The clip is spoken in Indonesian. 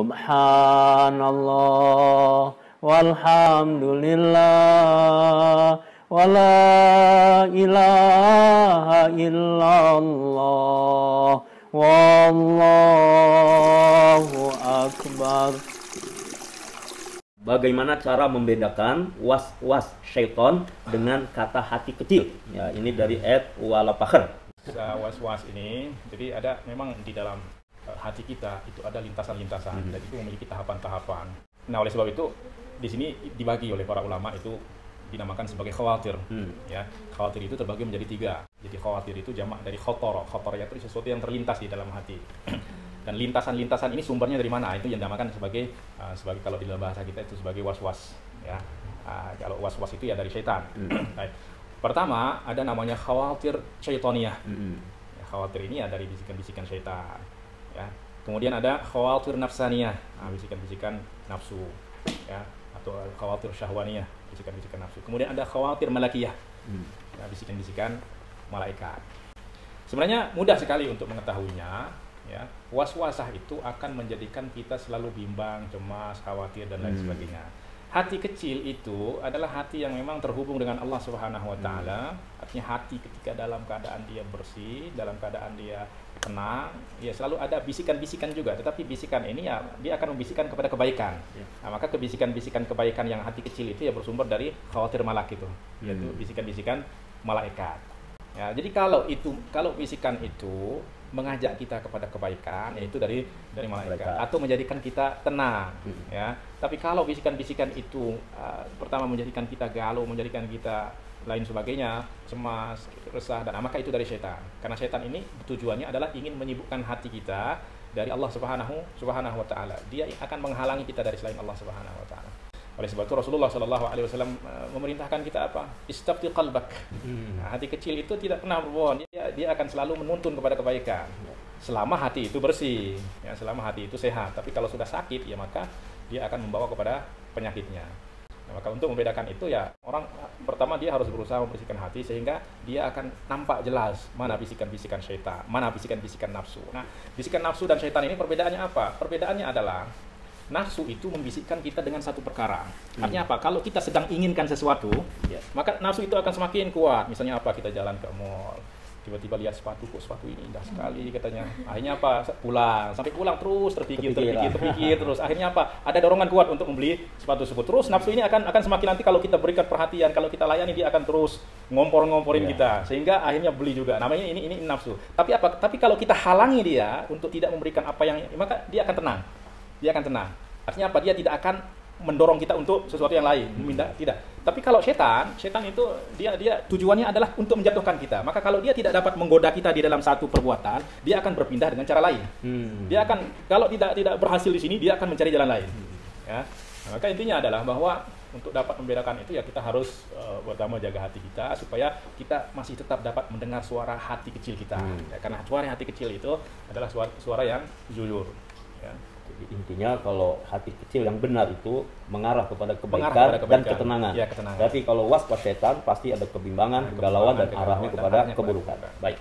Subhanallah walhamdulillah wala ilaha illallah wallahu akbar. Bagaimana cara membedakan was-was syaitan dengan kata hati kecil? Ya, ini dari Ed Walapakher. Was-was ini, jadi ada memang di dalam hati kita itu ada lintasan-lintasan dan itu memiliki tahapan-tahapan. Nah, oleh sebab itu di sini dibagi oleh para ulama itu dinamakan sebagai khawatir. Ya, khawatir itu terbagi menjadi 3. Jadi khawatir itu jamak dari khotor. Khotor itu sesuatu yang terlintas di dalam hati. Dan lintasan-lintasan ini sumbernya dari mana? Itu yang dinamakan sebagai kalau di dalam bahasa kita itu sebagai was-was. Ya, kalau was-was itu ya dari syaitan. Baik. Pertama ada namanya khawatir syaitoniyah. Ya, khawatir ini ya dari bisikan-bisikan syaitan. Ya. Kemudian ada khawatir nafsaniyah, bisikan-bisikan nafsu. Ya, atau khawatir syahwaniyah, bisikan-bisikan nafsu. Kemudian ada khawatir malakiyah, ya, bisikan-bisikan malaikat. Sebenarnya mudah sekali untuk mengetahuinya. Ya, was-wasah itu akan menjadikan kita selalu bimbang, cemas, khawatir dan lain sebagainya. Hati kecil itu adalah hati yang memang terhubung dengan Allah Subhanahu wa taala. Artinya hati ketika dalam keadaan dia bersih, dalam keadaan dia tenang, ya selalu ada bisikan-bisikan juga, tetapi bisikan ini ya dia akan membisikkan kepada kebaikan. Nah, maka kebisikan-bisikan kebaikan yang hati kecil itu ya bersumber dari khawatir malak itu, yaitu bisikan-bisikan malaikat. Ya, jadi kalau bisikan itu mengajak kita kepada kebaikan, yaitu dari malaikat, atau menjadikan kita tenang, ya. Tapi kalau bisikan-bisikan itu pertama menjadikan kita galau, menjadikan kita lain sebagainya, cemas, resah, dan maka itu dari setan. Karena setan ini tujuannya adalah ingin menyibukkan hati kita dari Allah Subhanahu wa taala. Dia akan menghalangi kita dari selain Allah Subhanahu wa taala. Oleh sebab itu Rasulullah SAW memerintahkan kita apa? Istafti qalbak. Nah, hati kecil itu tidak pernah berbohong. Dia akan selalu menuntun kepada kebaikan. Selama hati itu bersih, ya, selama hati itu sehat. Tapi kalau sudah sakit, ya maka dia akan membawa kepada penyakitnya. Nah, maka untuk membedakan itu ya orang pertama dia harus berusaha membersihkan hati sehingga dia akan nampak jelas mana bisikan-bisikan syaitan, mana bisikan-bisikan nafsu. Nah, bisikan nafsu dan syaitan ini perbedaannya apa? Perbedaannya adalah nafsu itu membisikkan kita dengan satu perkara. Artinya apa? Kalau kita sedang inginkan sesuatu, maka nafsu itu akan semakin kuat. Misalnya apa? Kita jalan ke mall, tiba-tiba lihat sepatu, kok sepatu ini indah sekali katanya. Akhirnya apa? Pulang. Sampai pulang terus terpikir terus. Akhirnya apa? Ada dorongan kuat untuk membeli sepatu tersebut. Terus nafsu ini akan semakin nanti kalau kita berikan perhatian, kalau kita layani dia akan terus ngompor-ngomporin kita. Sehingga akhirnya beli juga. Namanya ini nafsu. Tapi apa? Tapi kalau kita halangi dia untuk tidak memberikan apa yang, maka dia akan tenang. Dia akan tenang. Artinya apa? Dia tidak akan mendorong kita untuk sesuatu yang lain. Tidak. Tapi kalau setan itu dia tujuannya adalah untuk menjatuhkan kita. Maka kalau dia tidak dapat menggoda kita di dalam satu perbuatan, dia akan berpindah dengan cara lain. Dia akan kalau tidak berhasil di sini, dia akan mencari jalan lain. Ya. Nah, maka intinya adalah bahwa untuk dapat membedakan itu ya kita harus pertama jaga hati kita supaya kita masih tetap dapat mendengar suara hati kecil kita. Ya, karena suara hati kecil itu adalah suara yang jujur. Ya. Jadi intinya kalau hati kecil yang benar itu mengarah kepada kebaikan dan ketenangan. Ya, ketenangan. Tapi kalau was-was setan pasti ada kebimbangan, kegalauan dan arahnya kepada keburukan. Baik.